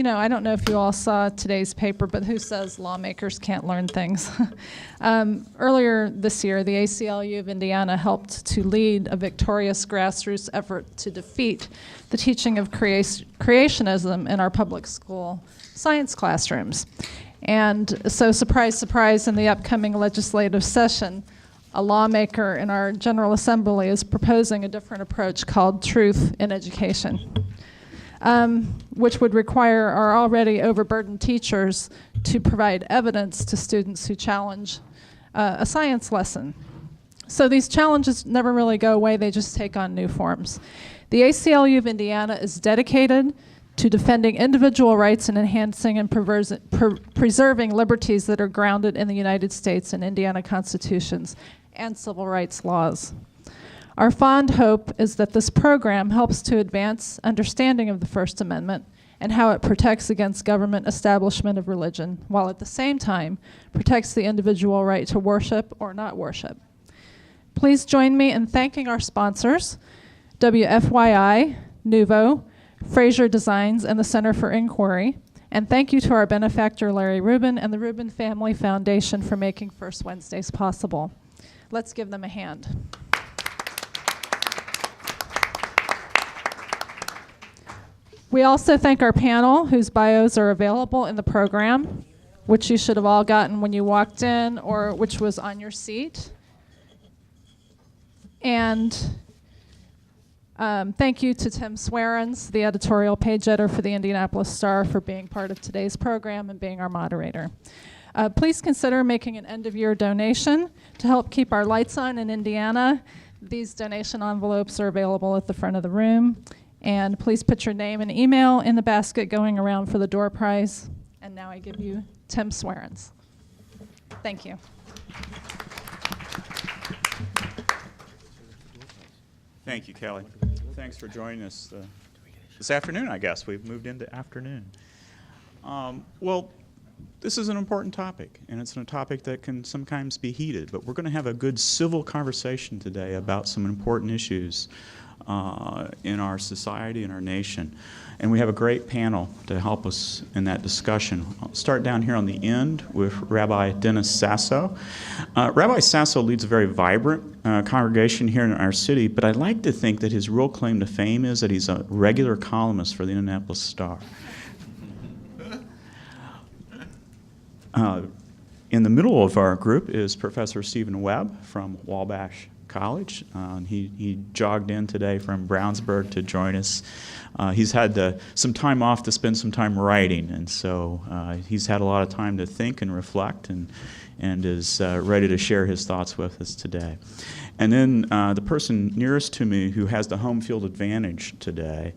I don't know if you all saw today's paper, but who says lawmakers can't learn things? Earlier this year, the ACLU of Indiana helped to lead a victorious grassroots effort to defeat the teaching of creationism in our public school science classrooms. And so, surprise, surprise, in the upcoming legislative session, a lawmaker in our General Assembly is proposing a different approach called Truth in Education, which would require our already overburdened teachers to provide evidence to students who challenge a science lesson. So these challenges never really go away, they just take on new forms. The ACLU of Indiana is dedicated to defending individual rights and enhancing and preserving liberties that are grounded in the United States and Indiana constitutions and civil rights laws. Our fond hope is that this program helps to advance understanding of the First Amendment and how it protects against government establishment of religion, while at the same time protects the individual right to worship or not worship. Please join me in thanking our sponsors, WFYI, Nuvo, Fraser Designs, and the Center for Inquiry. And thank you to our benefactor, Larry Rubin, and the Rubin Family Foundation for making First Wednesdays possible. Let's give them a hand. We also thank our panel, whose bios are available in the program, which you should have all gotten when you walked in, or which was on your seat. And thank you to Tim Swarens, the editorial page editor for the Indianapolis Star, for being part of today's program and being our moderator. Please consider making an end-of-year donation to help keep our lights on in Indiana. These donation envelopes are available at the front of the room. And please put your name and email in the basket going around for the door prize. And now I give you Tim Swarens. Thank you. Thank you, Kelly. Thanks for joining us this afternoon, I guess. We've moved into afternoon. Well, this is an important topic, and it's a topic that can sometimes be heated, but we're going to have a good civil conversation today about some important issues in our society and our nation. And we have a great panel to help us in that discussion. I'll start down here on the end with Rabbi Dennis Sasso. Rabbi Sasso leads a very vibrant congregation here in our city, but I'd like to think that his real claim to fame is that he's a regular columnist for the Indianapolis Star. In the middle of our group is Professor Stephen Webb from Wabash College. He jogged in today from Brownsburg to join us. He's had some time off to spend some time writing, and so he's had a lot of time to think and reflect, and is ready to share his thoughts with us today. And then the person nearest to me who has the home field advantage today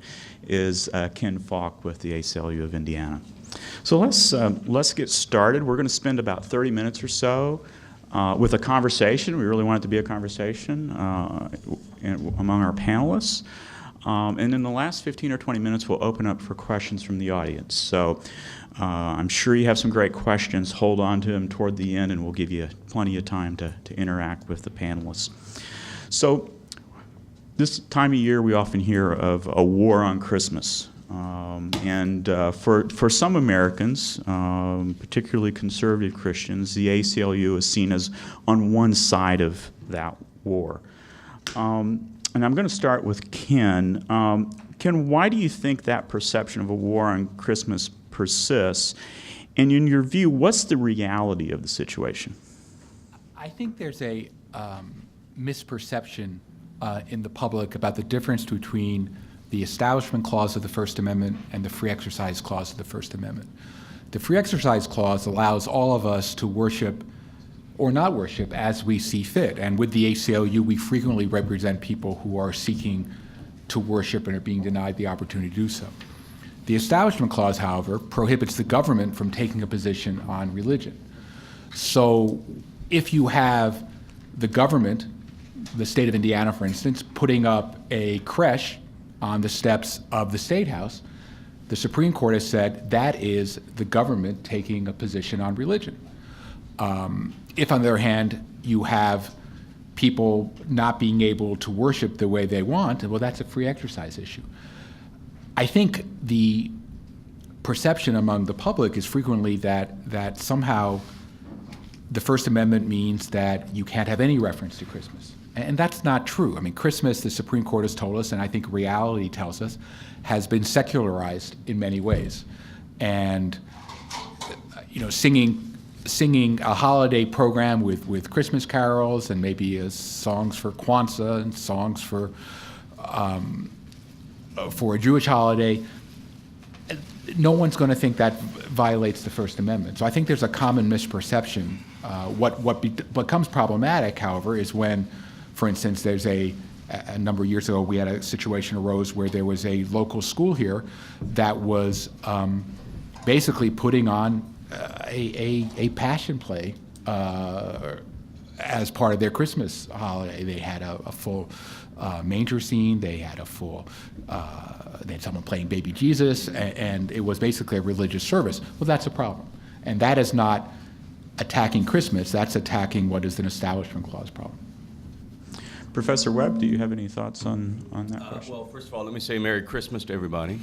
is Ken Falk with the ACLU of Indiana. So let's get started. We're going to spend about 30 minutes or so with a conversation. We really want it to be a conversation among our panelists. And in the last 15 or 20 minutes, we'll open up for questions from the audience. So I'm sure you have some great questions. Hold on to them toward the end, and we'll give you plenty of time to interact with the panelists. So this time of year, we often hear of a war on Christmas. For some Americans, particularly conservative Christians, the ACLU is seen as on one side of that war. And I'm going to start with Ken. Ken, why do you think that perception of a war on Christmas persists? And in your view, what's the reality of the situation? I think there's a misperception in the public about the difference between the Establishment Clause of the First Amendment and the Free Exercise Clause of the First Amendment. The Free Exercise Clause allows all of us to worship or not worship as we see fit. And with the ACLU, we frequently represent people who are seeking to worship and are being denied the opportunity to do so. The Establishment Clause, however, prohibits the government from taking a position on religion. So if you have the government, the state of Indiana, for instance, putting up a creche on the steps of the State House, the Supreme Court has said that is the government taking a position on religion. If, on the other hand, you have people not being able to worship the way they want, well, that's a free exercise issue. I think the perception among the public is frequently that somehow the First Amendment means that you can't have any reference to Christmas. And that's not true. I mean, Christmas, the Supreme Court has told us, and I think reality tells us, has been secularized in many ways. And, singing a holiday program with Christmas carols and maybe songs for Kwanzaa and songs for a Jewish holiday, no one's going to think that violates the First Amendment. So I think there's a common misperception. What becomes problematic, however, is when, for instance, there's a number of years ago, we had a situation arose where there was a local school here that was basically putting on a passion play as part of their Christmas holiday. They had a full manger scene. They had they had someone playing Baby Jesus, and it was basically a religious service. Well, that's a problem, and that is not attacking Christmas. That's attacking what is an Establishment Clause problem. Professor Webb, do you have any thoughts on that question? Well, first of all, let me say Merry Christmas to everybody.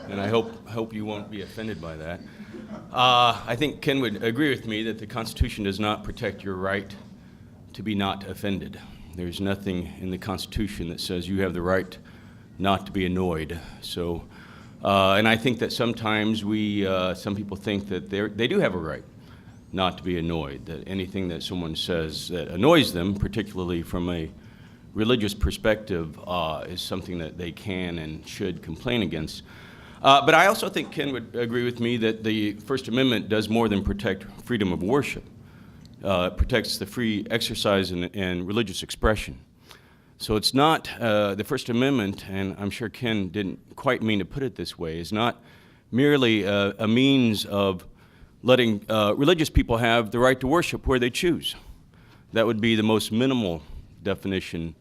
And I hope you won't be offended by that. I think Ken would agree with me that the Constitution does not protect your right to be not offended. There's nothing in the Constitution that says you have the right not to be annoyed. So, and I think that sometimes some people think that they do have a right not to be annoyed, that anything that someone says that annoys them, particularly from a religious perspective, is something that they can and should complain against. But I also think Ken would agree with me that the First Amendment does more than protect freedom of worship. It protects the free exercise and religious expression. So it's not, the First Amendment, and I'm sure Ken didn't quite mean to put it this way, is not merely a means of letting religious people have the right to worship where they choose. That would be the most minimal definition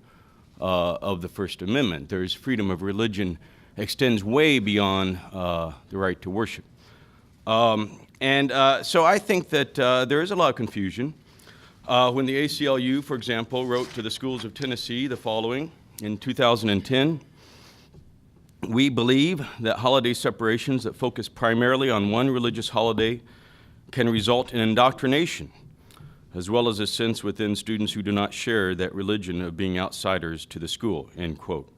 of the First Amendment. There's freedom of religion extends way beyond the right to worship. So I think that there is a lot of confusion. When the ACLU, for example, wrote to the schools of Tennessee the following in 2010, we believe that holiday separations that focus primarily on one religious holiday can result in indoctrination, as well as a sense within students who do not share that religion of being outsiders to the school, end quote.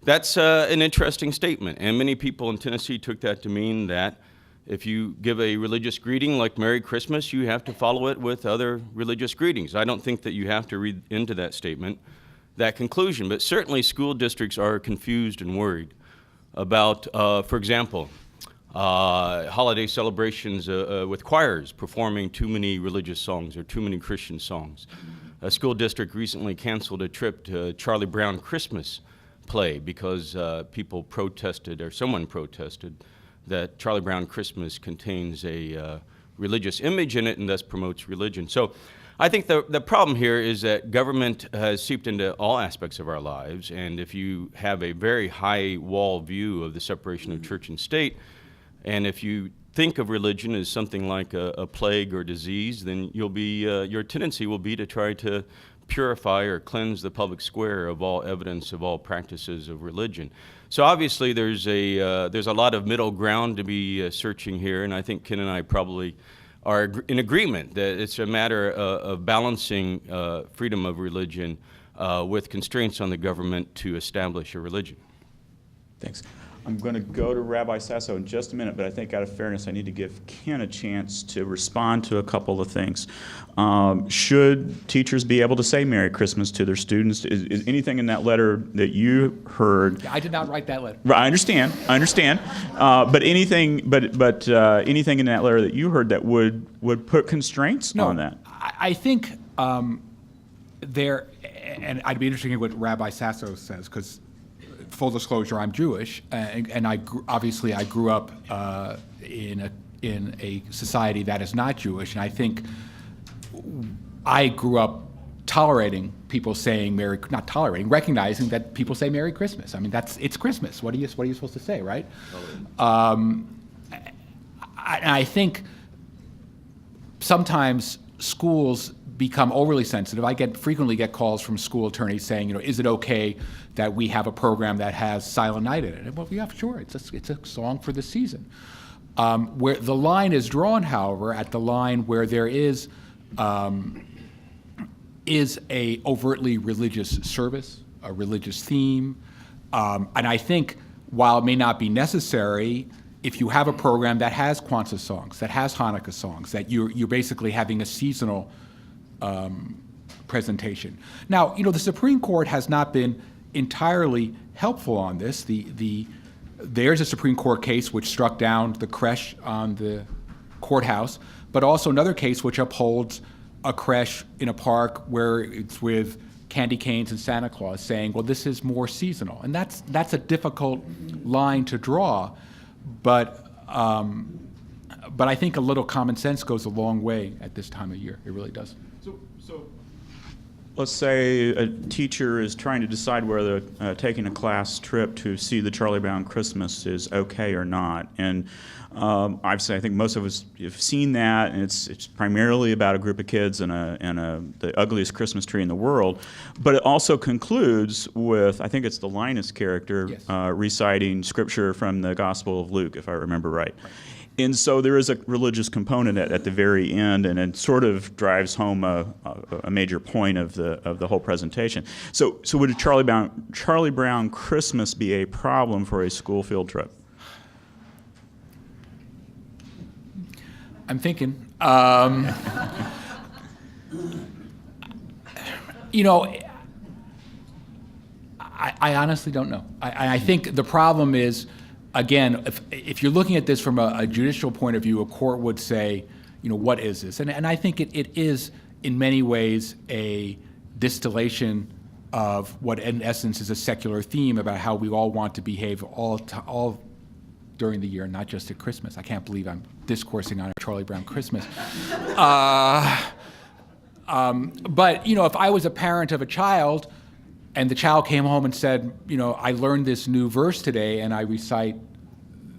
That's an interesting statement, and many people in Tennessee took that to mean that if you give a religious greeting like Merry Christmas, you have to follow it with other religious greetings. I don't think that you have to read into that statement that conclusion, but certainly school districts are confused and worried about, for example, holiday celebrations with choirs performing too many religious songs or too many Christian songs. A school district recently canceled a trip to Charlie Brown Christmas play because people protested, or someone protested, that Charlie Brown Christmas contains a religious image in it and thus promotes religion. So I think the problem here is that government has seeped into all aspects of our lives, and if you have a very high wall view of the separation of church and state, and if you think of religion as something like a plague or disease, then you'll be, your tendency will be to try to purify or cleanse the public square of all evidence of all practices of religion. So obviously there's a lot of middle ground to be searching here, and I think Ken and I probably are in agreement that it's a matter of balancing freedom of religion with constraints on the government to establish a religion. Thanks. I'm going to go to Rabbi Sasso in just a minute, but I think out of fairness, I need to give Ken a chance to respond to a couple of things. Should teachers be able to say Merry Christmas to their students? Is anything in that letter that you heard? I did not write that letter. I understand. But anything in that letter that you heard that would put constraints on that? I think there, and I'd be interested in what Rabbi Sasso says, because full disclosure, I'm Jewish, and obviously I grew up in a society that is not Jewish, and I think I grew up tolerating people saying recognizing that people say Merry Christmas. I mean, it's Christmas. What are you supposed to say, right? I think sometimes schools become overly sensitive. I frequently get calls from school attorneys saying, is it okay that we have a program that has Silent Night in it? Well, yeah, sure. It's a song for the season. Where the line is drawn, however, at the line where there is a overtly religious service, a religious theme, and I think while it may not be necessary, if you have a program that has Kwanzaa songs, that has Hanukkah songs, that you're basically having a seasonal presentation. Now, the Supreme Court has not been entirely helpful on this. There's a Supreme Court case which struck down the creche on the courthouse, but also another case which upholds a creche in a park where it's with candy canes and Santa Claus, saying, well, this is more seasonal. And that's a difficult line to draw, but I think a little common sense goes a long way at this time of year. It really does. So let's say a teacher is trying to decide whether taking a class trip to see the Charlie Brown Christmas is okay or not. And I think most of us have seen that, and it's primarily about a group of kids and the ugliest Christmas tree in the world. But it also concludes with, I think it's the Linus character, Yes. Reciting scripture from the Gospel of Luke, if I remember right. And so there is a religious component at the very end, and it sort of drives home a major point of the whole presentation. So would a Charlie Brown Christmas be a problem for a school field trip? I'm thinking. I honestly don't know. I think the problem is, again, if you're looking at this from a judicial point of view, a court would say, what is this? And I think it is, in many ways, a distillation of what, in essence, is a secular theme about how we all want to behave all during the year, not just at Christmas. I can't believe I'm discoursing on a Charlie Brown Christmas. But, if I was a parent of a child and the child came home and said, I learned this new verse today and I recite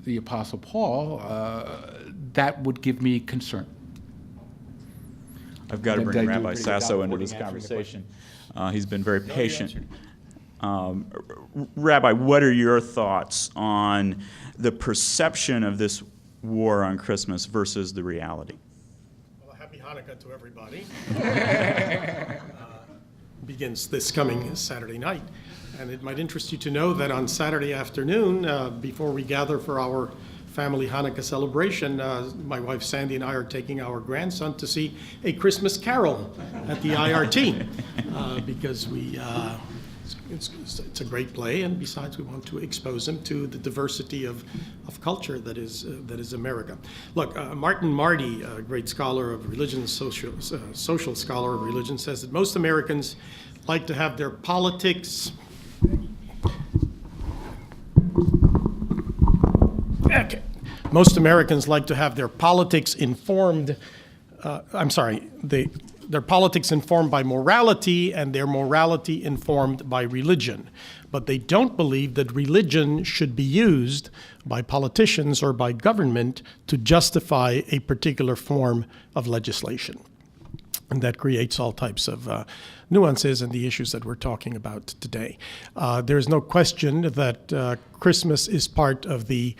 the Apostle Paul, that would give me concern. I've got to Did I bring do a Rabbi pretty good job Sasso of into this answering the conversation. He's been very patient. Rabbi, what are your thoughts on the perception of this war on Christmas versus the reality? Well, happy Hanukkah to everybody. Begins this coming Saturday night. And it might interest you to know that on Saturday afternoon, before we gather for our family Hanukkah celebration, my wife Sandy and I are taking our grandson to see A Christmas Carol at the IRT because it's a great play, and besides, we want to expose him to the diversity of culture that is America. Look, Martin Marty, a great scholar of religion, social scholar of religion, says that most Americans like to have their politics. Okay. Most Americans like to have their politics informed. Their politics informed by morality and their morality informed by religion. But they don't believe that religion should be used by politicians or by government to justify a particular form of legislation. And that creates all types of nuances and the issues that we're talking about today. There's no question that Christmas is part of the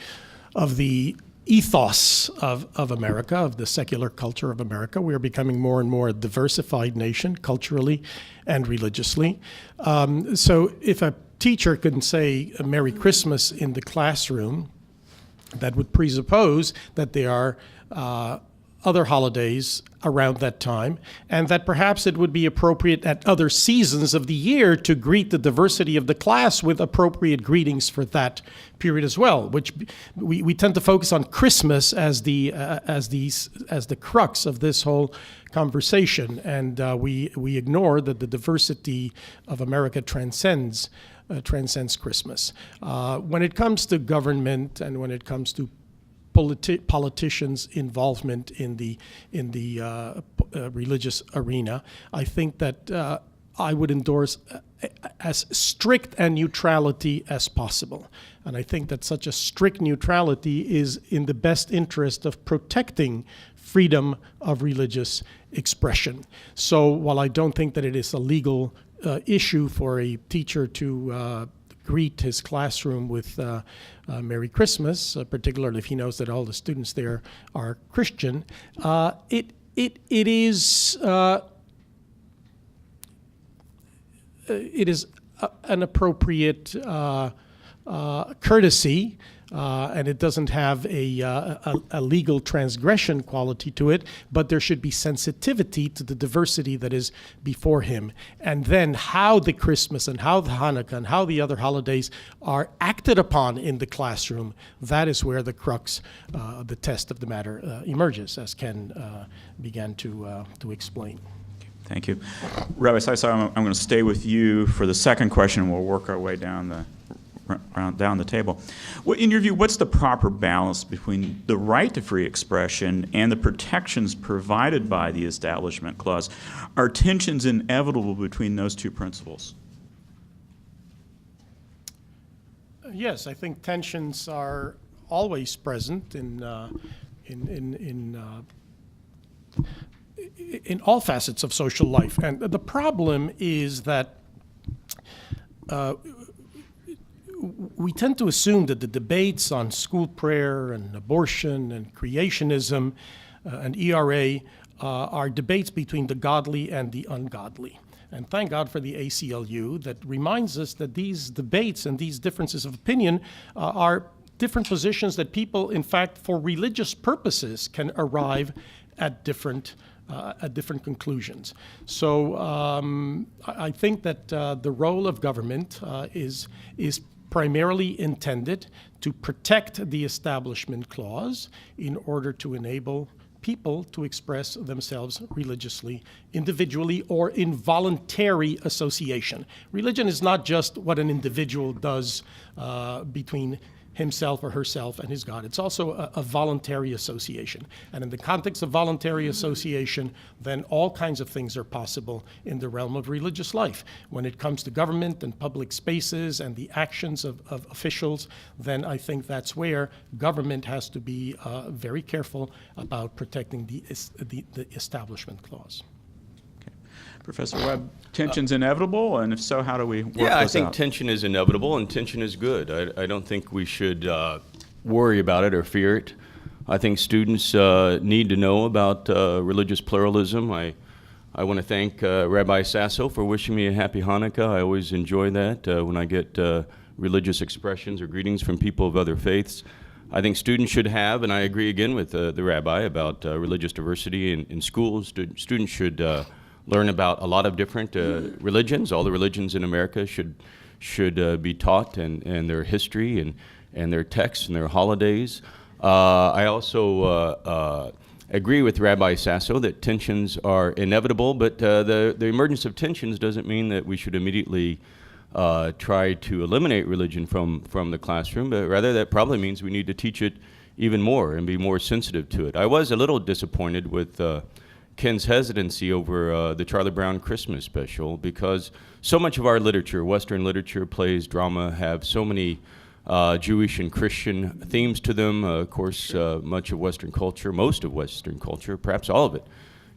ethos of America, of the secular culture of America. We are becoming more and more a diversified nation, culturally and religiously. So if a teacher can say Merry Christmas in the classroom, that would presuppose that there are other holidays around that time, and that perhaps it would be appropriate at other seasons of the year to greet the diversity of the class with appropriate greetings for that period as well, which we tend to focus on Christmas as the crux of this whole conversation, and we ignore that the diversity of America transcends Christmas. When it comes to government and when it comes to politicians' involvement in the religious arena, I think that I would endorse as strict a neutrality as possible. And I think that such a strict neutrality is in the best interest of protecting freedom of religious expression. So while I don't think that it is a legal issue for a teacher to greet his classroom with Merry Christmas, particularly if he knows that all the students there are Christian, it is an appropriate courtesy, and it doesn't have a legal transgression quality to it, but there should be sensitivity to the diversity that is before him. And then how the Christmas and how the Hanukkah and how the other holidays are acted upon in the classroom, that is where the crux, the test of the matter emerges, as Ken began to explain. Thank you. Rabbi Sasso, I'm going to stay with you for the second question, and we'll work our way down the table. Well, in your view, what's the proper balance between the right to free expression and the protections provided by the Establishment Clause? Are tensions inevitable between those two principles? Yes, I think tensions are always present in all facets of social life. And the problem is that we tend to assume that the debates on school prayer and abortion and creationism and ERA are debates between the godly and the ungodly. And thank God for the ACLU that reminds us that these debates and these differences of opinion are different positions that people, in fact, for religious purposes, can arrive at different conclusions. So I think that the role of government is primarily intended to protect the Establishment Clause in order to enable people to express themselves religiously, individually, or in voluntary association. Religion is not just what an individual does between himself or herself and his God. It's also a voluntary association. And in the context of voluntary association, then all kinds of things are possible in the realm of religious life. When it comes to government and public spaces and the actions of officials, then I think that's where government has to be very careful about protecting the Establishment Clause. Professor Webb, tension's inevitable, and if so, how do we work this out? Yeah, I think tension is inevitable, and tension is good. I don't think we should worry about it or fear it. I think students need to know about religious pluralism. I want to thank Rabbi Sasso for wishing me a happy Hanukkah. I always enjoy that when I get religious expressions or greetings from people of other faiths. I think students should have, and I agree again with the Rabbi about religious diversity in schools. Students should learn about a lot of different religions. All the religions in America should be taught, and their history and their texts and their holidays. I also agree with Rabbi Sasso that tensions are inevitable, but the emergence of tensions doesn't mean that we should immediately try to eliminate religion from the classroom, but rather that probably means we need to teach it even more and be more sensitive to it. I was a little disappointed with Ken's hesitancy over the Charlie Brown Christmas special, because so much of our literature, Western literature, plays, drama, have so many Jewish and Christian themes to them. Of course, much of Western culture, most of Western culture, perhaps all of it,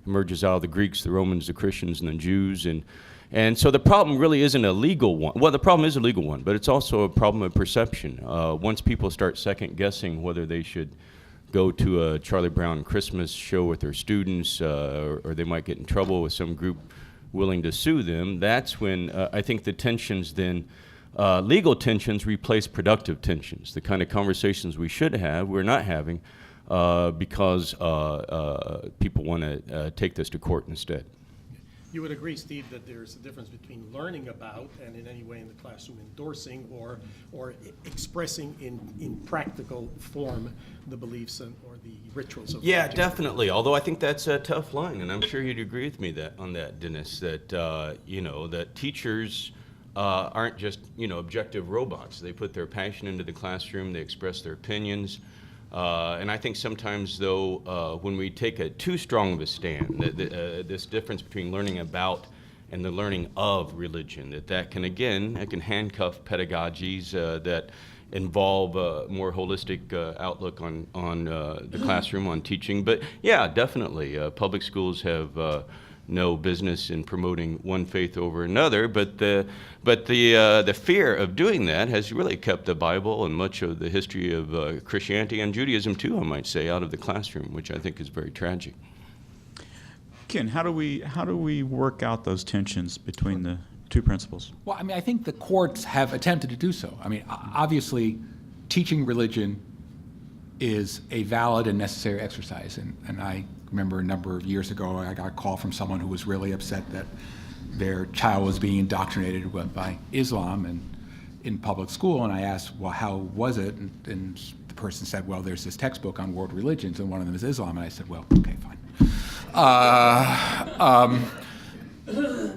emerges out of the Greeks, the Romans, the Christians, and the Jews. And so the problem really isn't a legal one. Well, the problem is a legal one, but it's also a problem of perception. Once people start second-guessing whether they should go to a Charlie Brown Christmas show with their students, or they might get in trouble with some group willing to sue them, that's when I think the tensions then, legal tensions replace productive tensions. The kind of conversations we should have, we're not having because people want to take this to court instead. You would agree, Steve, that there's a difference between learning about and in any way in the classroom endorsing or expressing in practical form the beliefs or the rituals of Yeah, religion. definitely. Although I think that's a tough line, and I'm sure you'd agree with me on that, Dennis. That that teachers aren't just objective robots. They put their passion into the classroom. They express their opinions. And I think sometimes, though, when we take a too strong of a stand, this difference between learning about and the learning of religion, that can handcuff pedagogies that involve a more holistic outlook on the classroom, on teaching. But yeah, definitely, public schools have no business in promoting one faith over another. But the fear of doing that has really kept the Bible and much of the history of Christianity and Judaism too, I might say, out of the classroom, which I think is very tragic. Ken, how do we work out those tensions between the two principles? Well, I mean, I think the courts have attempted to do so. I mean, obviously, teaching religion is a valid and necessary exercise. And I remember a number of years ago, I got a call from someone who was really upset that their child was being indoctrinated by Islam and in public school. And I asked, well, how was it? And the person said, well, there's this textbook on world religions, and one of them is Islam. And I said, well, okay, fine.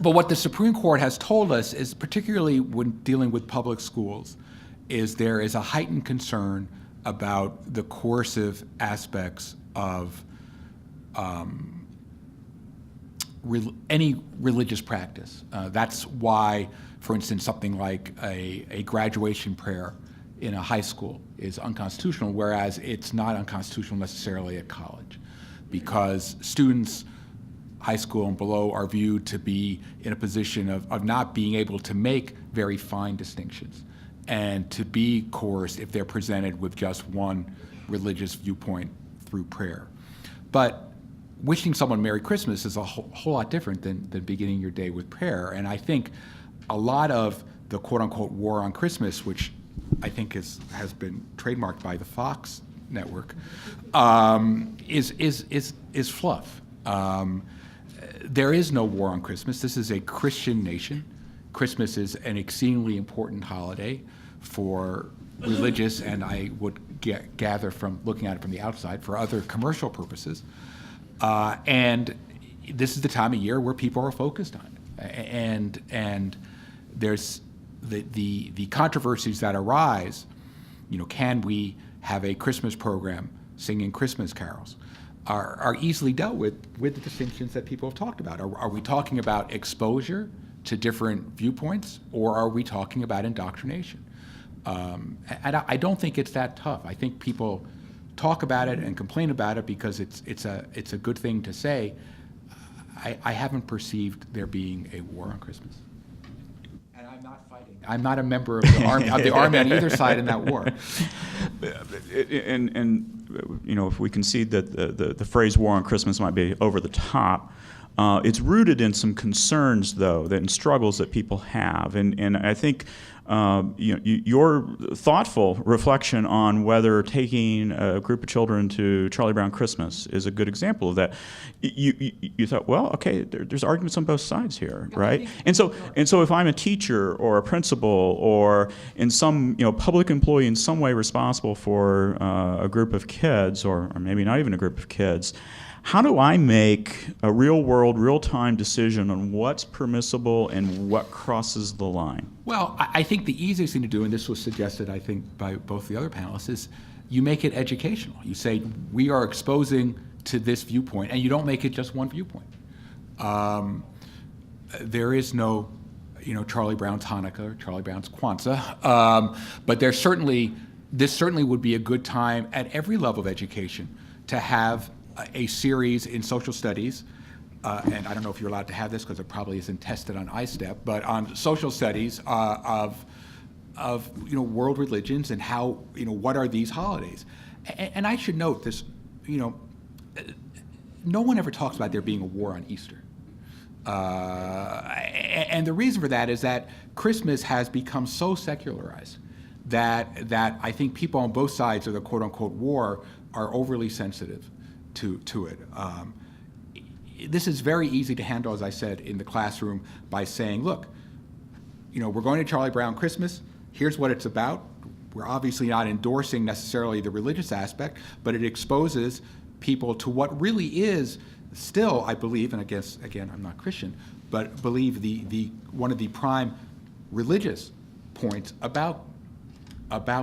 But what the Supreme Court has told us is, particularly when dealing with public schools, is there is a heightened concern about the coercive aspects of any religious practice. That's why, for instance, something like a graduation prayer in a high school is unconstitutional, whereas it's not unconstitutional necessarily at college, because students, high school and below, are viewed to be in a position of not being able to make very fine distinctions and to be coerced if they're presented with just one religious viewpoint through prayer. But wishing someone Merry Christmas is a whole lot different than beginning your day with prayer. And I think a lot of the quote-unquote war on Christmas, which I think has been trademarked by the Fox network, is fluff. There is no war on Christmas. This is a Christian nation. Christmas is an exceedingly important holiday for religious, and I would gather from looking at it from the outside, for other commercial purposes. And this is the time of year where people are focused on it. And there's the controversies that arise. You know, can we have a Christmas program singing Christmas carols? Are easily dealt with the distinctions that people have talked about. Are we talking about exposure to different viewpoints, or are we talking about indoctrination? And I don't think it's that tough. I think people talk about it and complain about it because it's a good thing to say. I haven't perceived there being a war on Christmas. And I'm not fighting. I'm not a member of the army on either side in that war. And you know, if we concede that the phrase "war on Christmas" might be over the top, it's rooted in some concerns, though, and struggles that people have. And I think your thoughtful reflection on whether taking a group of children to Charlie Brown Christmas is a good example of that. You thought, well, okay, there's arguments on both sides here, right? And so if I'm a teacher or a principal or in some public employee in some way responsible for a group of kids, or maybe not even a group of kids, how do I make a real-world, real-time decision on what's permissible and what crosses the line? Well, I think the easiest thing to do, and this was suggested, I think, by both the other panelists, is you make it educational. You say, we are exposing to this viewpoint, and you don't make it just one viewpoint. There is no, Charlie Brown's Hanukkah or Charlie Brown's Kwanzaa, but this certainly would be a good time at every level of education to have a series in social studies, and I don't know if you're allowed to have this because it probably isn't tested on ISTEP, but on social studies of world religions and how, what are these holidays. And I should note this, no one ever talks about there being a war on Easter. And the reason for that is that Christmas has become so secularized that I think people on both sides of the quote-unquote war are overly sensitive to it. This is very easy to handle, as I said, in the classroom by saying, look, we're going to Charlie Brown Christmas. Here's what it's about. We're obviously not endorsing necessarily the religious aspect, but it exposes people to what really is still, I believe, and I guess, again, I'm not Christian, but believe the one of the prime religious points about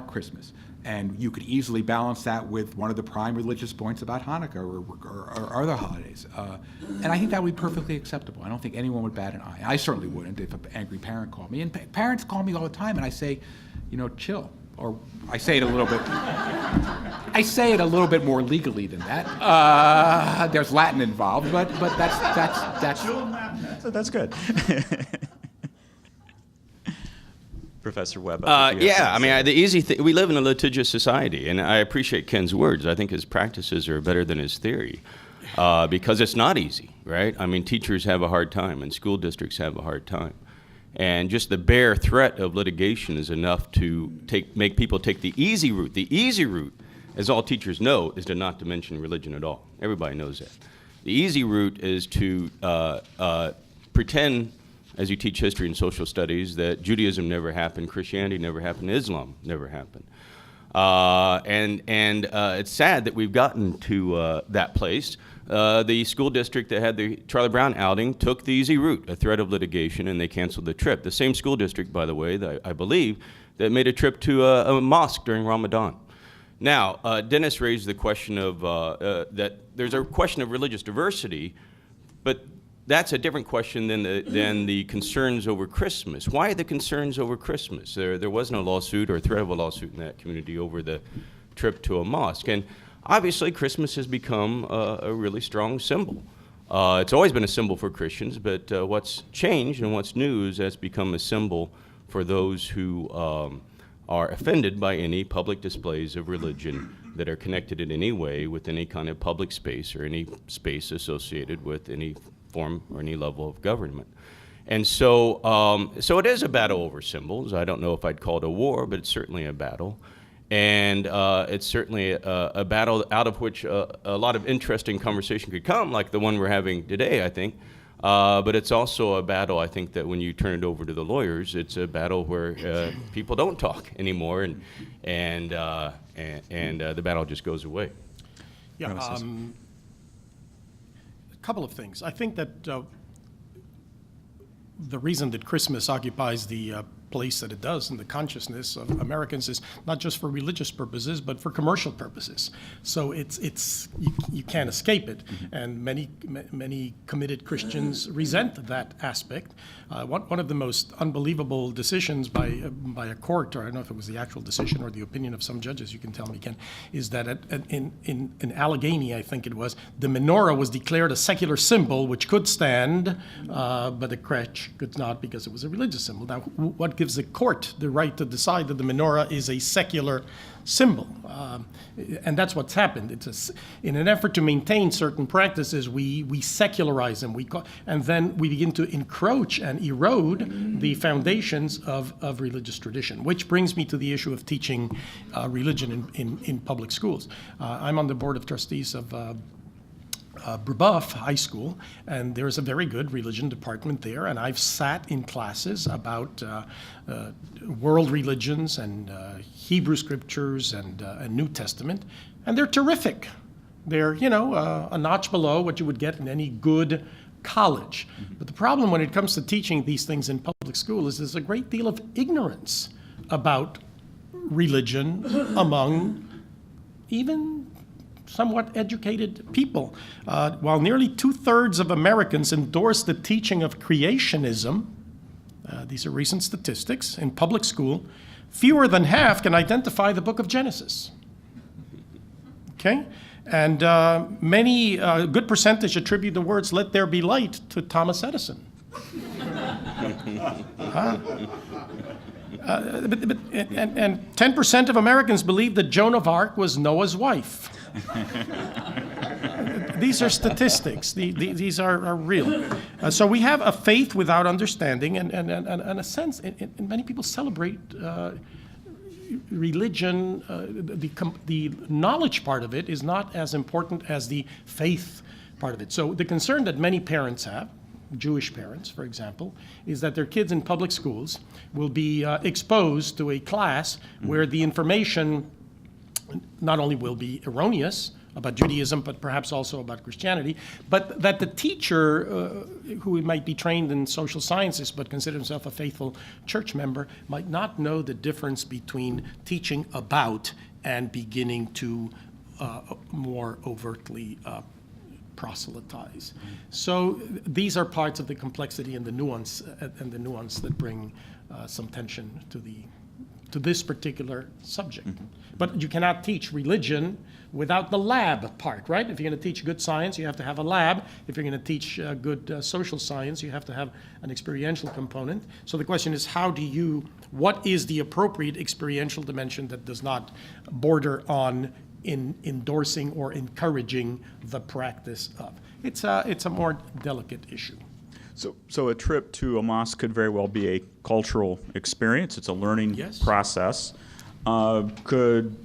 Christmas. And you could easily balance that with one of the prime religious points about Hanukkah or other holidays. And I think that would be perfectly acceptable. I don't think anyone would bat an eye. I certainly wouldn't if an angry parent called me. And parents call me all the time, and I say, chill. or I say it a little bit. I say it a little bit more legally than that. There's Latin involved, but That's good. Professor Webb. Yeah, I mean, the easy thing, we live in a litigious society, and I appreciate Ken's words. I think his practices are better than his theory, because it's not easy, right? I mean, teachers have a hard time, and school districts have a hard time. And just the bare threat of litigation is enough to make people take the easy route. The easy route, as all teachers know, is to not to mention religion at all. Everybody knows that. The easy route is to pretend, as you teach history and social studies, that Judaism never happened, Christianity never happened, Islam never happened. It's sad that we've gotten to that place. The school district that had the Charlie Brown outing took the easy route, a threat of litigation, and they canceled the trip. The same school district, by the way, that I believe, that made a trip to a mosque during Ramadan. Now, Dennis raised the question of that there's a question of religious diversity, but that's a different question than the concerns over Christmas. Why the concerns over Christmas? There was no lawsuit or threat of a lawsuit in that community over the trip to a mosque. And obviously, Christmas has become a really strong symbol. It's always been a symbol for Christians, but what's changed and what's new is it's become a symbol for those who are offended by any public displays of religion that are connected in any way with any kind of public space or any space associated with any form or any level of government. And so it is a battle over symbols. I don't know if I'd call it a war, but it's certainly a battle. And it's certainly a battle out of which a lot of interesting conversation could come, like the one we're having today, I think. But it's also a battle, I think, that when you turn it over to the lawyers, it's a battle where people don't talk anymore, and the battle just goes away. Yeah, a couple of things. I think that the reason that Christmas occupies the place that it does in the consciousness of Americans is not just for religious purposes, but for commercial purposes. So you can't escape it, and many committed Christians resent that aspect. One of the most unbelievable decisions by a court, or I don't know if it was the actual decision or the opinion of some judges, you can tell me, Ken, is that in Allegheny, I think it was, the menorah was declared a secular symbol which could stand, but the crèche could not because it was a religious symbol. Now, what gives the court the right to decide that the menorah is a secular symbol? And that's what's happened. In an effort to maintain certain practices, we secularize them, and then we begin to encroach and erode the foundations of religious tradition, which brings me to the issue of teaching religion in public schools. I'm on the board of trustees of Brebeuf High School, and there's a very good religion department there, and I've sat in classes about world religions and Hebrew scriptures and New Testament, and they're terrific. They're, a notch below what you would get in any good college. But the problem when it comes to teaching these things in public school is there's a great deal of ignorance about religion among even somewhat educated people. While nearly 2/3 of Americans endorse the teaching of creationism, these are recent statistics, in public school, fewer than half can identify the book of Genesis. Okay? And many, a good percentage attribute the words, "Let there be light," to Thomas Edison. And 10% of Americans believe that Joan of Arc was Noah's wife. These are statistics. These are real. So we have a faith without understanding, and a sense, and many people celebrate religion. The knowledge part of it is not as important as the faith part of it. So the concern that many parents have, Jewish parents, for example, is that their kids in public schools will be exposed to a class where the information not only will be erroneous about Judaism, but perhaps also about Christianity, but that the teacher, who might be trained in social sciences but consider himself a faithful church member, might not know the difference between teaching about and beginning to more overtly proselytize. So these are parts of the complexity and the nuance that bring some tension to to this particular subject. But you cannot teach religion without the lab part, right? If you're going to teach good science, you have to have a lab. If you're going to teach good social science, you have to have an experiential component. So the question is, what is the appropriate experiential dimension that does not border on endorsing or encouraging the practice of? It's a more delicate issue. So a trip to a mosque could very well be a cultural experience. It's a learning process. Could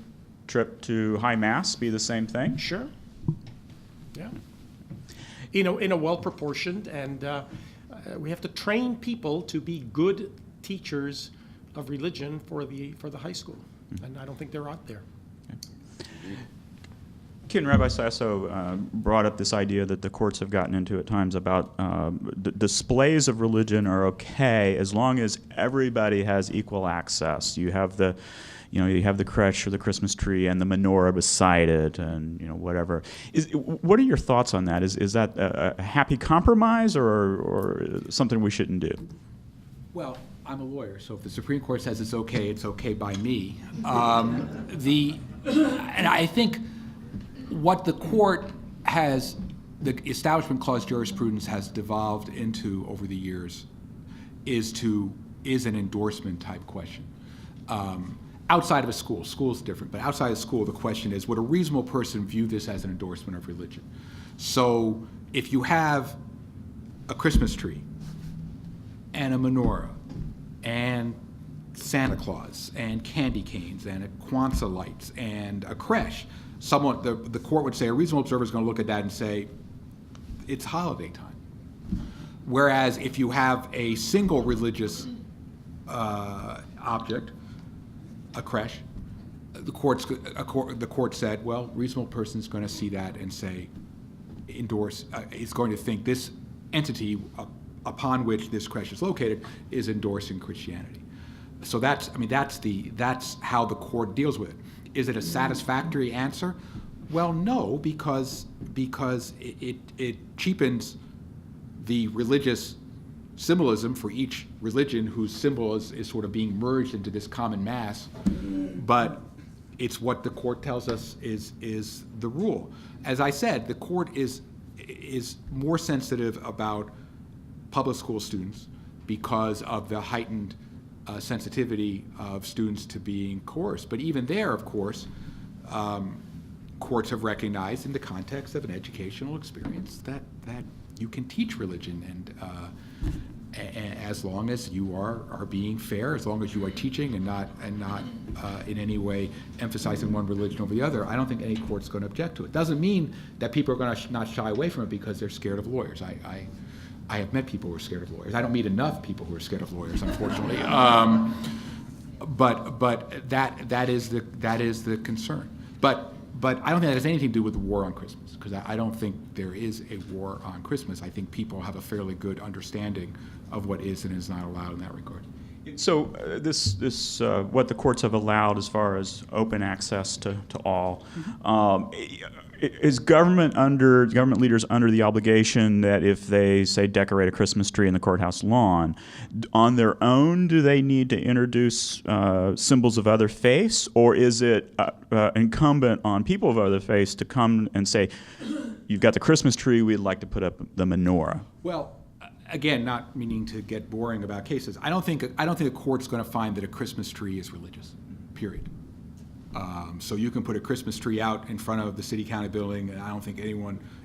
trip to High Mass be the same thing? Sure. Yeah. In a well-proportioned, and we have to train people to be good teachers of religion for the high school, and I don't think they're out there. Ken, Rabbi Sasso brought up this idea that the courts have gotten into at times about the displays of religion are okay as long as everybody has equal access. You have the creche or the Christmas tree and the menorah beside it, and whatever. What are your thoughts on that? Is that a happy compromise or something we shouldn't do? Well, I'm a lawyer, so if the Supreme Court says it's okay by me. And I think what the court has, the Establishment Clause jurisprudence has devolved into over the years is an endorsement type question. Outside of a school is different, but outside of school, the question is, would a reasonable person view this as an endorsement of religion? So if you have a Christmas tree and a menorah and Santa Claus and candy canes and a Kwanzaa lights and a creche, the court would say a reasonable observer is going to look at that and say, it's holiday time. Whereas if you have a single religious object, a creche, the court said, well, reasonable person is going to see that and say, is going to think this entity upon which this creche is located is endorsing Christianity. So that's how the court deals with it. Is it a satisfactory answer? Well, no, because it cheapens the religious symbolism for each religion whose symbol is sort of being merged into this common mass, but it's what the court tells us is the rule. As I said, the court is more sensitive about public school students because of the heightened sensitivity of students to being coerced. But even there, of course, courts have recognized in the context of an educational experience that you can teach religion, and as long as you are being fair, as long as you are teaching and not in any way emphasizing one religion over the other, I don't think any court's going to object to it. Doesn't mean that people are going to not shy away from it because they're scared of lawyers. I have met people who are scared of lawyers. I don't meet enough people who are scared of lawyers, unfortunately. But that is the concern. But I don't think that has anything to do with the war on Christmas, because I don't think there is a war on Christmas. I think people have a fairly good understanding of what is and is not allowed in that regard. So this what the courts have allowed as far as open access to all, is government leaders under the obligation that if they, say, decorate a Christmas tree in the courthouse lawn, on their own, do they need to introduce symbols of other faiths, or is it incumbent on people of other faiths to come and say, you've got the Christmas tree, we'd like to put up the menorah? Well, again, not meaning to get boring about cases, I don't think a court's going to find that a Christmas tree is religious, period. So you can put a Christmas tree out in front of the city-county building, and I don't think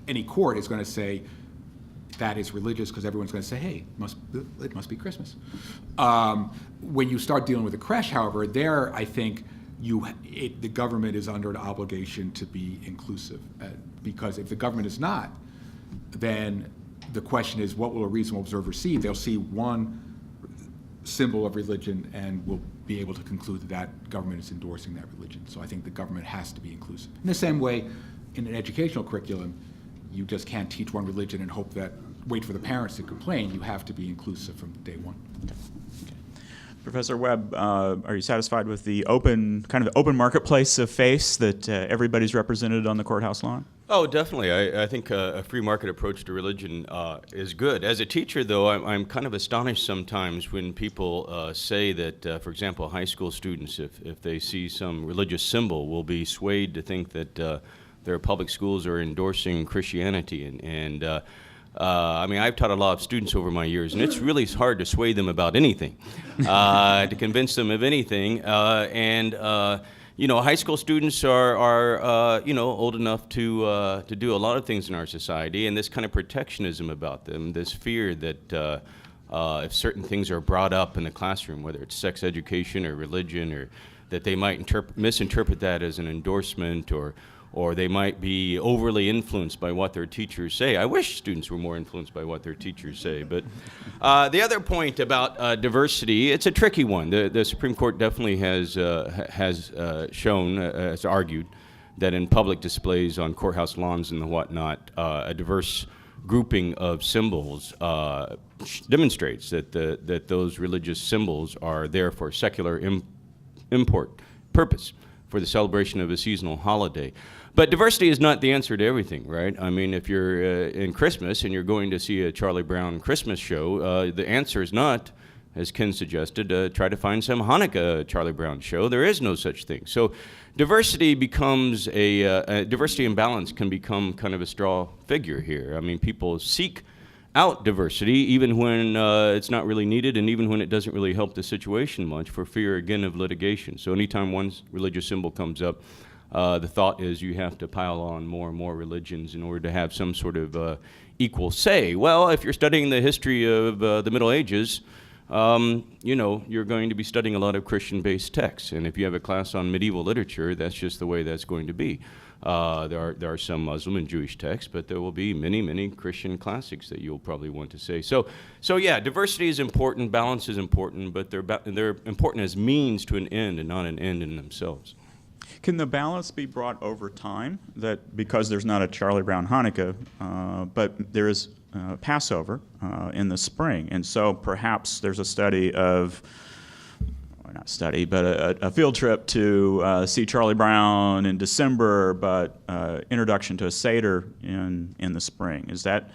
any court is going to say that is religious, because everyone's going to say, hey, it must be Christmas. When you start dealing with a creche, however, there I think the government is under an obligation to be inclusive, because if the government is not, then the question is, what will a reasonable observer see? They'll see one symbol of religion and will be able to conclude that government is endorsing that religion. So I think the government has to be inclusive. In the same way, in an educational curriculum, you just can't teach one religion and wait for the parents to complain. You have to be inclusive from day one. Okay. Professor Webb, are you satisfied with the open marketplace of faiths that everybody's represented on the courthouse lawn? Oh, definitely. I think a free market approach to religion is good. As a teacher, though, I'm kind of astonished sometimes when people say that, for example, high school students, if they see some religious symbol, will be swayed to think that their public schools are endorsing Christianity. I mean, I've taught a lot of students over my years, and it's really hard to sway them about anything, to convince them of anything. You know, high school students are you know, old enough to do a lot of things in our society, and this kind of protectionism about them, this fear that if certain things are brought up in the classroom, whether it's sex education or religion, or that they might misinterpret that as an endorsement, or they might be overly influenced by what their teachers say. I wish students were more influenced by what their teachers say. But the other point about diversity, it's a tricky one. The Supreme Court definitely has shown, has argued, that in public displays on courthouse lawns and whatnot, a diverse grouping of symbols demonstrates that those religious symbols are there for secular purpose, for the celebration of a seasonal holiday. But diversity is not the answer to everything, right? I mean, if you're in Christmas and you're going to see a Charlie Brown Christmas show, the answer is not, as Ken suggested, try to find some Hanukkah Charlie Brown show. There is no such thing. So diversity becomes diversity and balance can become kind of a straw figure here. I mean, people seek out diversity even when it's not really needed, and even when it doesn't really help the situation much, for fear, again, of litigation. So anytime one religious symbol comes up, the thought is you have to pile on more and more religions in order to have some sort of equal say. Well, if you're studying the history of the Middle Ages, you know, you're going to be studying a lot of Christian-based texts. And if you have a class on medieval literature, that's just the way that's going to be. There are some Muslim and Jewish texts, but there will be many, many Christian classics that you'll probably want to say. So yeah, diversity is important, balance is important, but they're important as means to an end and not an end in themselves. Can the balance be brought over time, that because there's not a Charlie Brown Hanukkah, but there is Passover in the spring, and so perhaps there's a study of, or not study, but a field trip to see Charlie Brown in December, but introduction to a Seder in the spring. Is that,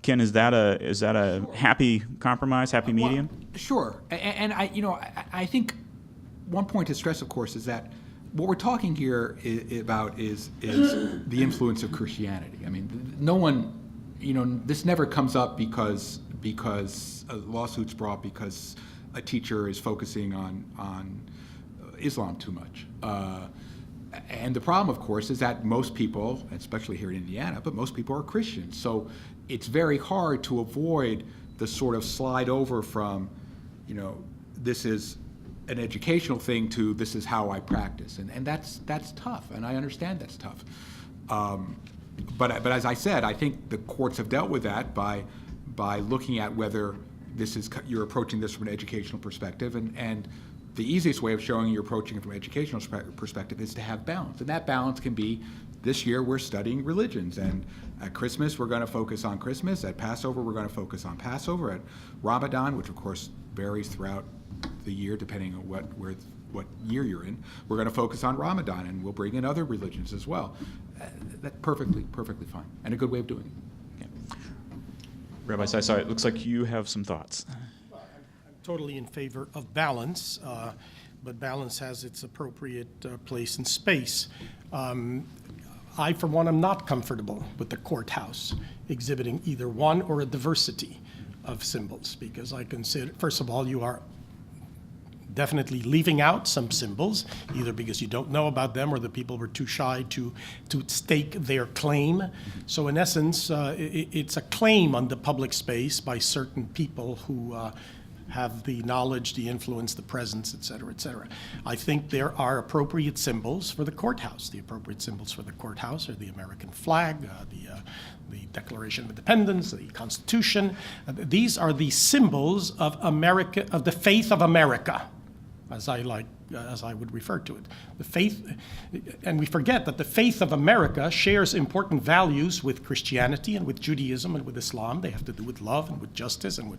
Ken, is that a happy compromise, happy medium? Well, sure, and I think one point to stress, of course, is that what we're talking here about is the influence of Christianity. I mean, no one, this never comes up because a lawsuit's brought because a teacher is focusing on Islam too much. And the problem, of course, is that most people, especially here in Indiana, but most people are Christians. So it's very hard to avoid the sort of slide over from, this is an educational thing to this is how I practice, and that's tough, and I understand that's tough. But as I said, I think the courts have dealt with that by looking at whether you're approaching this from an educational perspective, and the easiest way of showing you're approaching it from an educational perspective is to have balance, and that balance can be, this year we're studying religions, and at Christmas we're going to focus on Christmas, at Passover we're going to focus on Passover, at Ramadan, which of course varies throughout the year depending on what year you're in, we're going to focus on Ramadan, and we'll bring in other religions as well. That's perfectly fine, and a good way of doing it. Okay. Rabbi Sasso, it looks like you have some thoughts. I'm totally in favor of balance, but balance has its appropriate place and space. I, for one, am not comfortable with the courthouse exhibiting either one or a diversity of symbols, because I consider, first of all, you are definitely leaving out some symbols, either because you don't know about them or the people were too shy to stake their claim. So in essence, it's a claim on the public space by certain people who have the knowledge, the influence, the presence, et cetera, et cetera. I think there are appropriate symbols for the courthouse. The appropriate symbols for the courthouse are the American flag, the Declaration of Independence, the Constitution. These are the symbols of America, of the faith of America. as I would refer to it. The faith, and we forget that the faith of America shares important values with Christianity and with Judaism and with Islam. They have to do with love and with justice and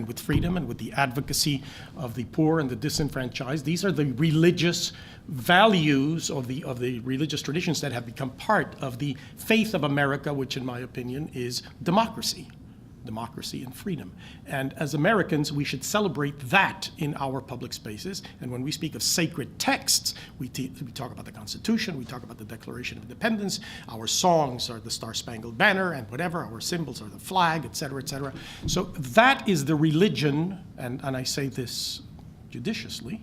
with freedom and with the advocacy of the poor and the disenfranchised. These are the religious values of the religious traditions that have become part of the faith of America, which in my opinion is democracy and freedom. And as Americans, we should celebrate that in our public spaces. And when we speak of sacred texts, we talk about the Constitution, we talk about the Declaration of Independence, our songs are the Star-Spangled Banner and whatever, our symbols are the flag, et cetera, et cetera. So that is the religion, and I say this judiciously,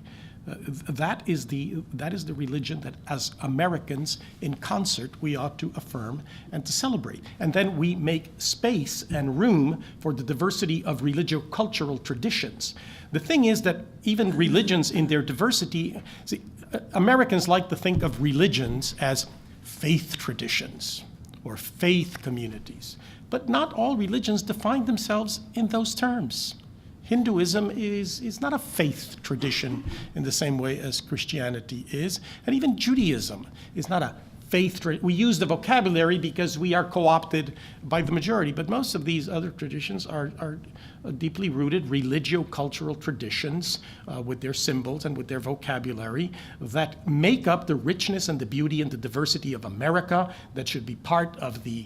that is the religion that as Americans in concert we ought to affirm and to celebrate. And then we make space and room for the diversity of religio-cultural traditions. The thing is that even religions in their diversity, see, Americans like to think of religions as faith traditions or faith communities. But not all religions define themselves in those terms. Hinduism is not a faith tradition in the same way as Christianity is, and even Judaism is not a faith tradition. We use the vocabulary because we are co-opted by the majority, but most of these other traditions are deeply rooted religio-cultural traditions with their symbols and with their vocabulary that make up the richness and the beauty and the diversity of America that should be part of the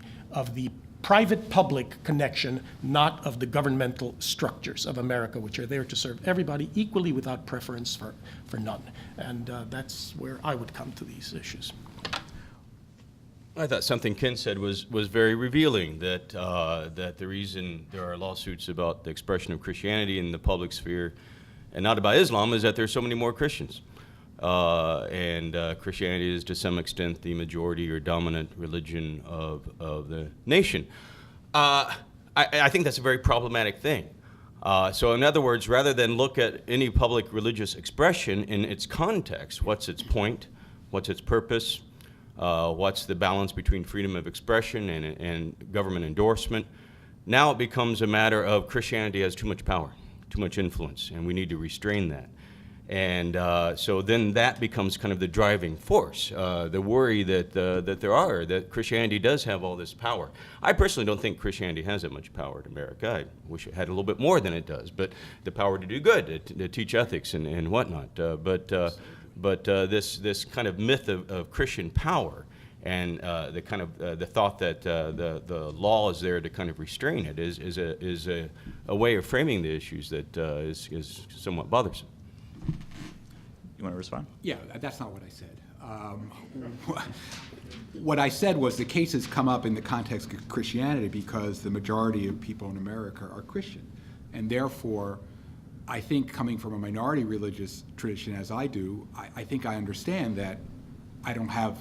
private-public connection, not of the governmental structures of America, which are there to serve everybody equally without preference for none. And that's where I would come to these issues. I thought something Ken said was very revealing, that the reason there are lawsuits about the expression of Christianity in the public sphere and not about Islam is that there's so many more Christians. And Christianity is to some extent the majority or dominant religion of the nation. I think that's a very problematic thing. So in other words, rather than look at any public religious expression in its context, what's its point, what's its purpose, what's the balance between freedom of expression and government endorsement, now it becomes a matter of Christianity has too much power, too much influence, and we need to restrain that. And so then that becomes kind of the driving force, the worry that Christianity does have all this power. I personally don't think Christianity has that much power in America. I wish it had a little bit more than it does, but the power to do good, to teach ethics and whatnot. But this kind of myth of Christian power and the kind of the thought that the law is there to kind of restrain it is a way of framing the issues that is somewhat bothersome. You want to respond? Yeah, that's not what I said. What I said was the cases come up in the context of Christianity because the majority of people in America are Christian. And therefore, I think coming from a minority religious tradition as I do, I think I understand that I don't have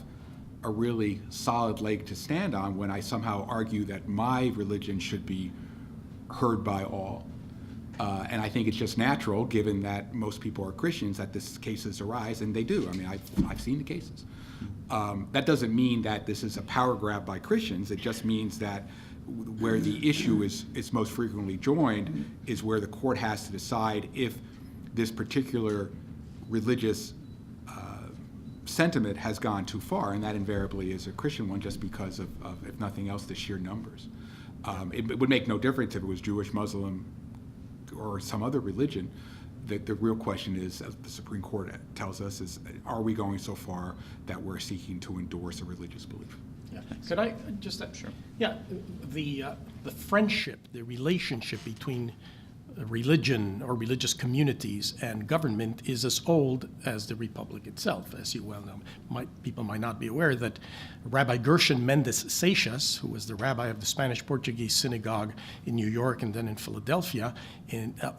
a really solid leg to stand on when I somehow argue that my religion should be heard by all. And I think it's just natural, given that most people are Christians, that these cases arise, and they do. I mean, I've seen the cases. That doesn't mean that this is a power grab by Christians. It just means that where the issue is most frequently joined is where the court has to decide if this particular religious sentiment has gone too far, and that invariably is a Christian one, just because of if nothing else, the sheer numbers. It would make no difference if it was Jewish, Muslim, or some other religion. The real question is, as the Supreme Court tells us, is are we going so far that we're seeking to endorse a religious belief? Yeah. Could I just sure? Yeah, the friendship, the relationship between religion or religious communities and government is as old as the Republic itself, as you well know. People might not be aware that Rabbi Gershon Mendes Seixas, who was the rabbi of the Spanish-Portuguese synagogue in New York and then in Philadelphia,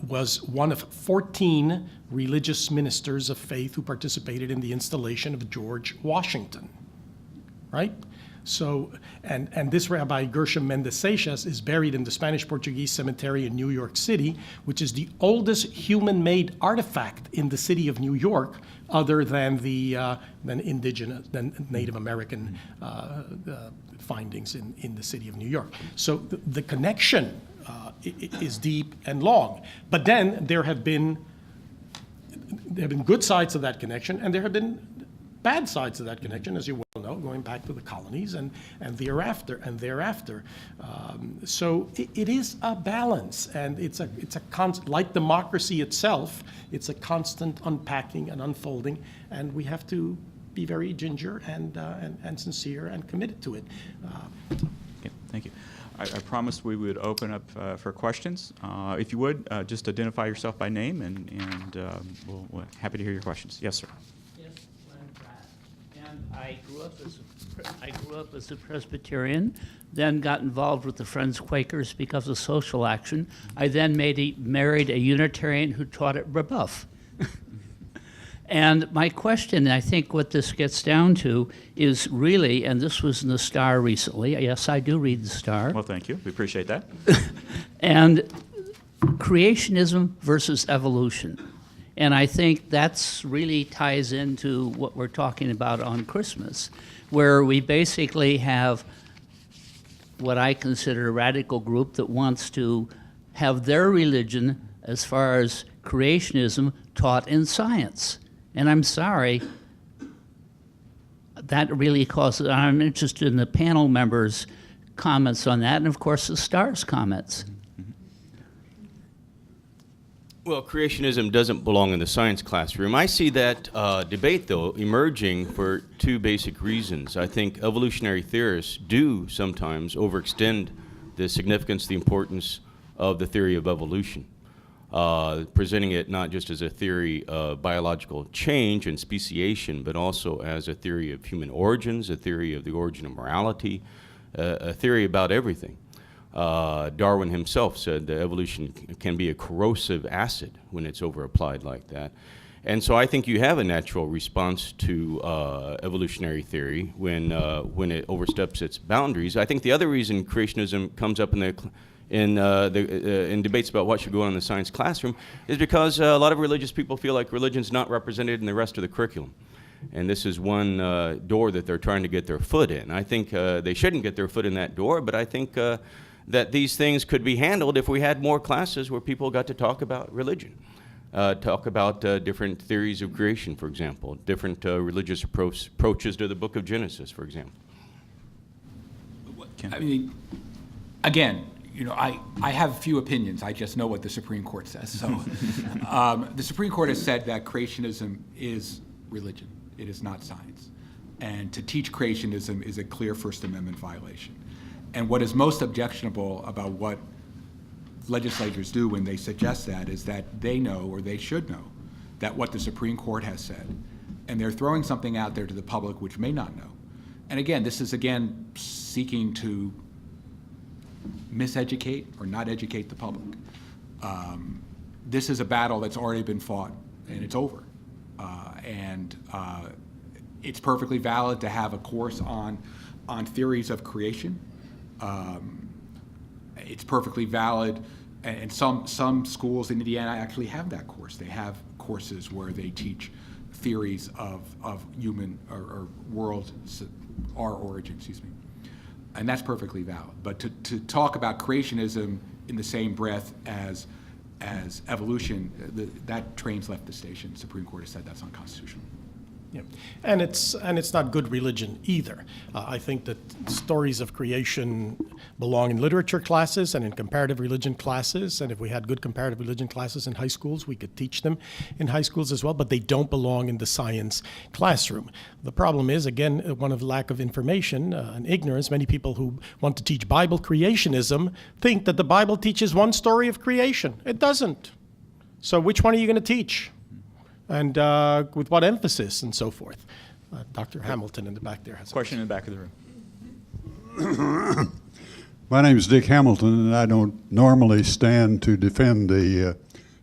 was one of 14 religious ministers of faith who participated in the installation of George Washington, right? So, and this Rabbi Gershom Mendes Seixas is buried in the Spanish-Portuguese cemetery in New York City, which is the oldest human-made artifact in the city of New York, other than indigenous, than Native American findings in the city of New York. So the connection is deep and long. But then there have been good sides of that connection, and there have been bad sides of that connection, as you well know, going back to the colonies and thereafter. So it is a balance, and it's a constant, like democracy itself, it's a constant unpacking and unfolding, and we have to be very ginger and sincere and committed to it. Okay, thank you. I promised we would open up for questions. If you would, just identify yourself by name, and we're happy to hear your questions. Yes, sir. Yes, Glenn Pratt. And I grew up as a Presbyterian, then got involved with the Friends Quakers because of social action. I then married a Unitarian who taught at Rebuff. And my question, I think what this gets down to, is really, and this was in the Star recently. Yes, I do read the Star. Well, thank you. We appreciate that. And creationism versus evolution. And I think that's really ties into what we're talking about on Christmas, where we basically have what I consider a radical group that wants to have their religion, as far as creationism, taught in science. And I'm sorry, that really causes, I'm interested in the panel members' comments on that, and of course the STAR's comments. Well, creationism doesn't belong in the science classroom. I see that debate, though, emerging for two basic reasons. I think evolutionary theorists do sometimes overextend the significance, the importance of the theory of evolution, presenting it not just as a theory of biological change and speciation, but also as a theory of human origins, a theory of the origin of morality, a theory about everything. Darwin himself said that evolution can be a corrosive acid when it's over-applied like that. And so I think you have a natural response to evolutionary theory when it oversteps its boundaries. I think the other reason creationism comes up in debates about what should go on in the science classroom is because a lot of religious people feel like religion's not represented in the rest of the curriculum. And this is one door that they're trying to get their foot in. I think they shouldn't get their foot in that door, but I think that these things could be handled if we had more classes where people got to talk about religion, talk about different theories of creation, for example, different religious approaches to the book of Genesis, for example. I mean, again, you know, I have few opinions. I just know what the Supreme Court says. So the Supreme Court has said that creationism is religion. It is not science. And to teach creationism is a clear First Amendment violation. And what is most objectionable about what legislators do when they suggest that is that they know, or they should know, that what the Supreme Court has said. And they're throwing something out there to the public which may not know. And again, this is again seeking to miseducate or not educate the public. This is a battle that's already been fought, and it's over. It's perfectly valid to have a course on theories of creation. It's perfectly valid, and some schools in Indiana actually have that course. They have courses where they teach theories of human or world, our origin, excuse me. And that's perfectly valid. But to talk about creationism in the same breath as evolution, that train's left the station. The Supreme Court has said that's unconstitutional. Yeah. And it's not good religion either. I think that stories of creation belong in literature classes and in comparative religion classes. And if we had good comparative religion classes in high schools, we could teach them in high schools as well, but they don't belong in the science classroom. The problem is, again, one of lack of information and ignorance. Many people who want to teach Bible creationism think that the Bible teaches one story of creation. It doesn't. So which one are you going to teach? And with what emphasis and so forth. Dr. Hamilton in the back there has a Question in the back of the room. My name is Dick Hamilton, and I don't normally stand to defend the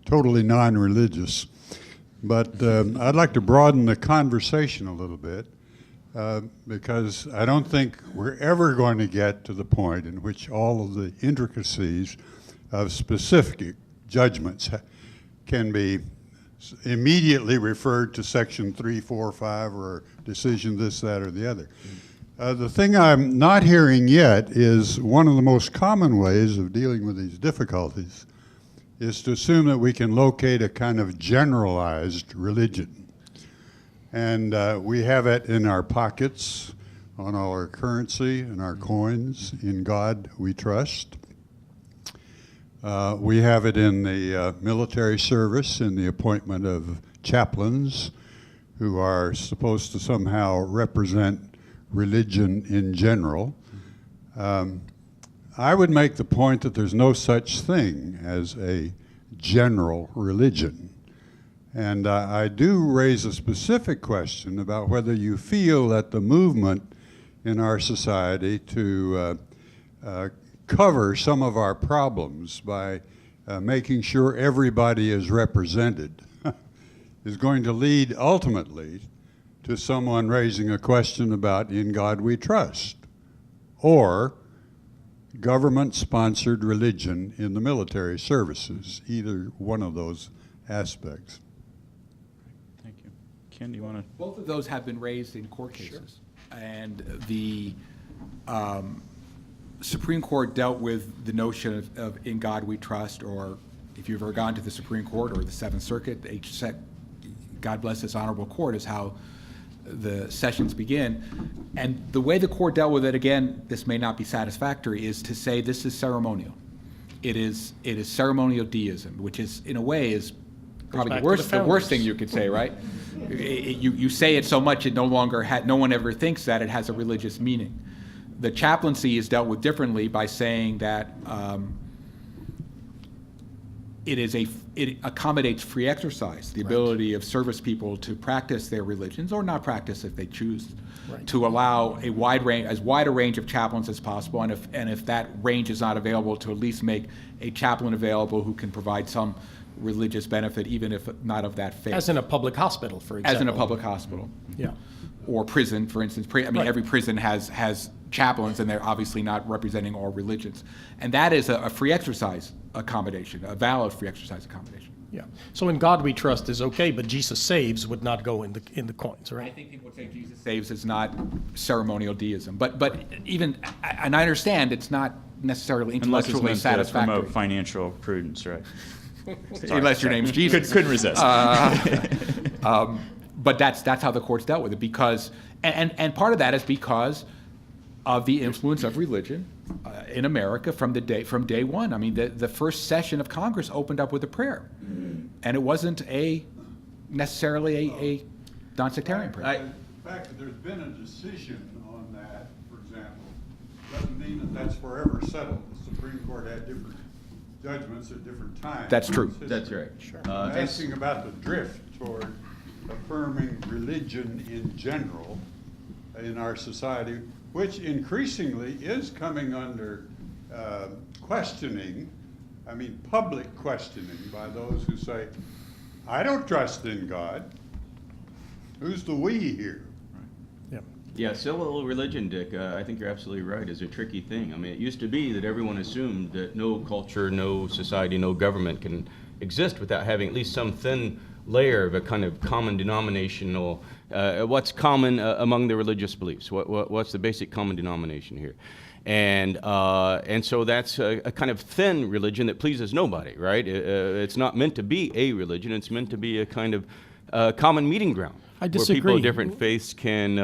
totally non-religious. But I'd like to broaden the conversation a little bit because I don't think we're ever going to get to the point in which all of the intricacies of specific judgments can be immediately referred to section 3, 4, 5, or decision this, that, or the other. The thing I'm not hearing yet is one of the most common ways of dealing with these difficulties is to assume that we can locate a kind of generalized religion. And we have it in our pockets, on all our currency and our coins. In God we trust. We have it in the military service, in the appointment of chaplains who are supposed to somehow represent religion in general. I would make the point that there's no such thing as a general religion. And I do raise a specific question about whether you feel that the movement in our society to cover some of our problems by making sure everybody is represented is going to lead ultimately to someone raising a question about in God we trust, or government-sponsored religion in the military services, either one of those aspects. Thank you. Ken, do you want to? Both of those have been raised in court cases. And the Supreme Court dealt with the notion of in God we trust, or if you've ever gone to the Supreme Court or the Seventh Circuit, God bless this honorable court, is how the sessions begin. And the way the court dealt with it, again, this may not be satisfactory, is to say this is ceremonial. It is ceremonial deism, which is, in a way, is probably the worst thing you could say, right? You say it so much it no one ever thinks that it has a religious meaning. The chaplaincy is dealt with differently by saying that it accommodates free exercise, the ability of service people to practice their religions or not practice if they choose, to allow as wide a range of chaplains as possible, and if that range is not available, to at least make a chaplain available who can provide some religious benefit, even if not of that faith. As in a public hospital, for example. As in a public hospital. Yeah. Or prison, for instance. Every prison has chaplains, and they're obviously not representing all religions. And that is a free exercise accommodation, a valid free exercise accommodation. Yeah. So in God we trust is okay, but Jesus saves would not go in the coins, I right? think people would say Jesus saves is not ceremonial deism. But even, and I understand it's not necessarily Unless it's intellectually meant to satisfactory. promote financial prudence, right? Unless your name's Jesus. Couldn't resist. But that's how the courts dealt with it, because, and part of that is because of the influence of religion in America from day one. I mean, the first session of Congress opened up with a prayer, and it wasn't necessarily a non-sectarian prayer. The fact that there's been a decision on that, for example, doesn't mean that that's forever settled. The Supreme Court had different judgments at different times. That's true. That's right. Sure. I'm asking about the drift toward affirming religion in general in our society, which increasingly is coming under questioning, public questioning by those who say, I don't trust in God. Who's the we here? Yeah. Yeah, civil religion, Dick, I think you're absolutely right, is a tricky thing. I mean, it used to be that everyone assumed that no culture, no society, no government can exist without having at least some thin layer of a kind of common denominational, what's common among the religious beliefs? What's the basic common denomination here? And so that's a kind of thin religion that pleases nobody, right? It's not meant to be a religion. It's meant to be a kind of common meeting ground. I disagree. Where people of different faiths can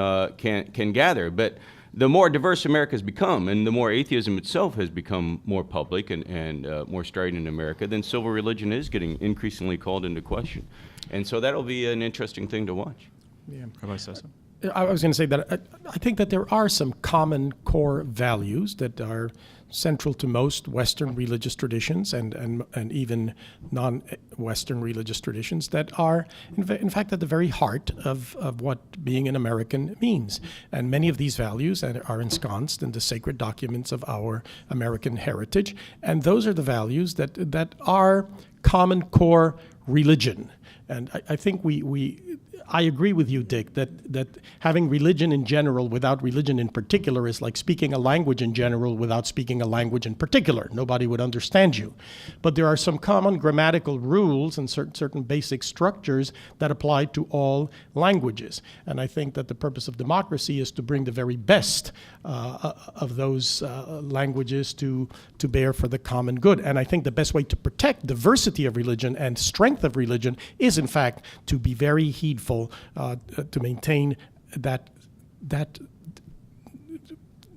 gather. But the more diverse America has become, and the more atheism itself has become more public and more strident in America, then civil religion is getting increasingly called into question. And so that'll be an interesting thing to watch. Yeah. Rabbi Sasso? I was going to say that I think that there are some common core values that are central to most Western religious traditions and even non-Western religious traditions that are, in fact, at the very heart of what being an American means. And many of these values are ensconced in the sacred documents of our American heritage. And those are the values that are common core religion. And I think I agree with you, Dick, that having religion in general without religion in particular is like speaking a language in general without speaking a language in particular. Nobody would understand you. But there are some common grammatical rules and certain basic structures that apply to all languages. And I think that the purpose of democracy is to bring the very best of those languages to bear for the common good. And I think the best way to protect diversity of religion and strength of religion is, in fact, to be very heedful to maintain that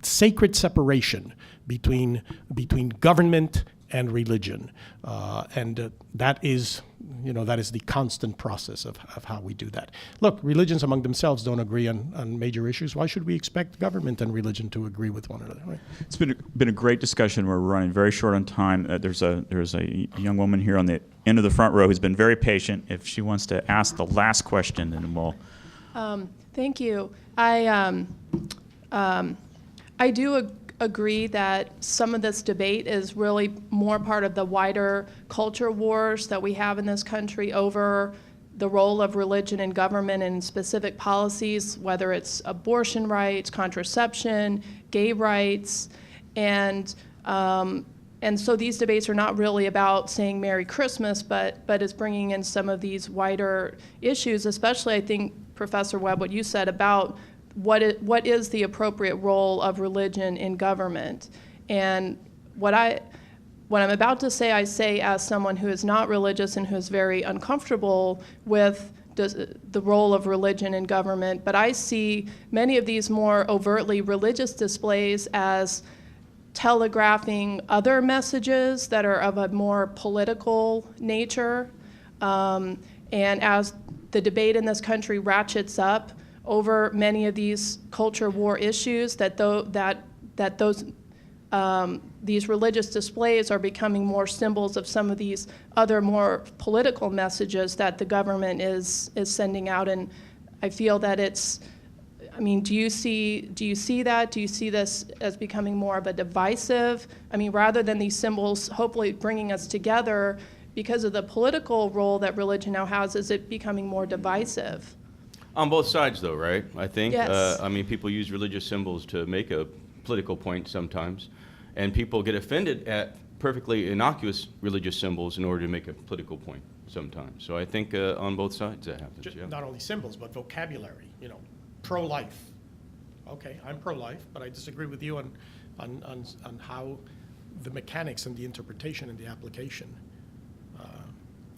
sacred separation between government and religion, and that is the constant process of how we do that. Look, religions among themselves don't agree on major issues. Why should we expect government and religion to agree with one another? Right? It's been a great discussion. We're running very short on time. There's a young woman here on the end of the front row who's been very patient. If she wants to ask the last question, then we'll. Thank you. I do agree that some of this debate is really more part of the wider culture wars that we have in this country over the role of religion in government and specific policies, whether it's abortion rights, contraception, gay rights, and so these debates are not really about saying Merry Christmas, but it's bringing in some of these wider issues, especially I think, Professor Webb, what you said about what is the appropriate role of religion in government. And what I'm about to say, I say as someone who is not religious and who is very uncomfortable with the role of religion in government, but I see many of these more overtly religious displays as telegraphing other messages that are of a more political nature. And as the debate in this country ratchets up over many of these culture war issues, these religious displays are becoming more symbols of some of these other more political messages that the government is sending out. And I feel that do you see that? Do you see this as becoming more of a divisive? Rather than these symbols hopefully bringing us together, because of the political role that religion now has, is it becoming more divisive? On both sides, though, right? I think. Yes. People use religious symbols to make a political point sometimes, and people get offended at perfectly innocuous religious symbols in order to make a political point sometimes. So I think on both sides that happens. Yeah. Not only symbols, but vocabulary. Pro-life. Okay, I'm pro-life, but I disagree with you on how the mechanics and the interpretation and the application.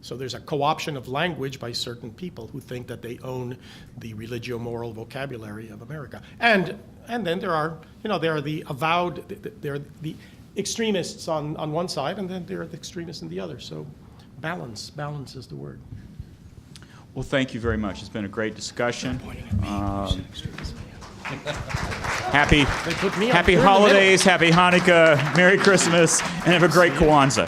So there's a co-option of language by certain people who think that they own the religio-moral vocabulary of America. And then there are the avowed, there are the extremists on one side, and then there are the extremists on the other. So balance is the word. Well, thank you very much. It's been a great discussion. Happy holidays, happy Hanukkah, Merry Christmas, and have a great Kwanzaa.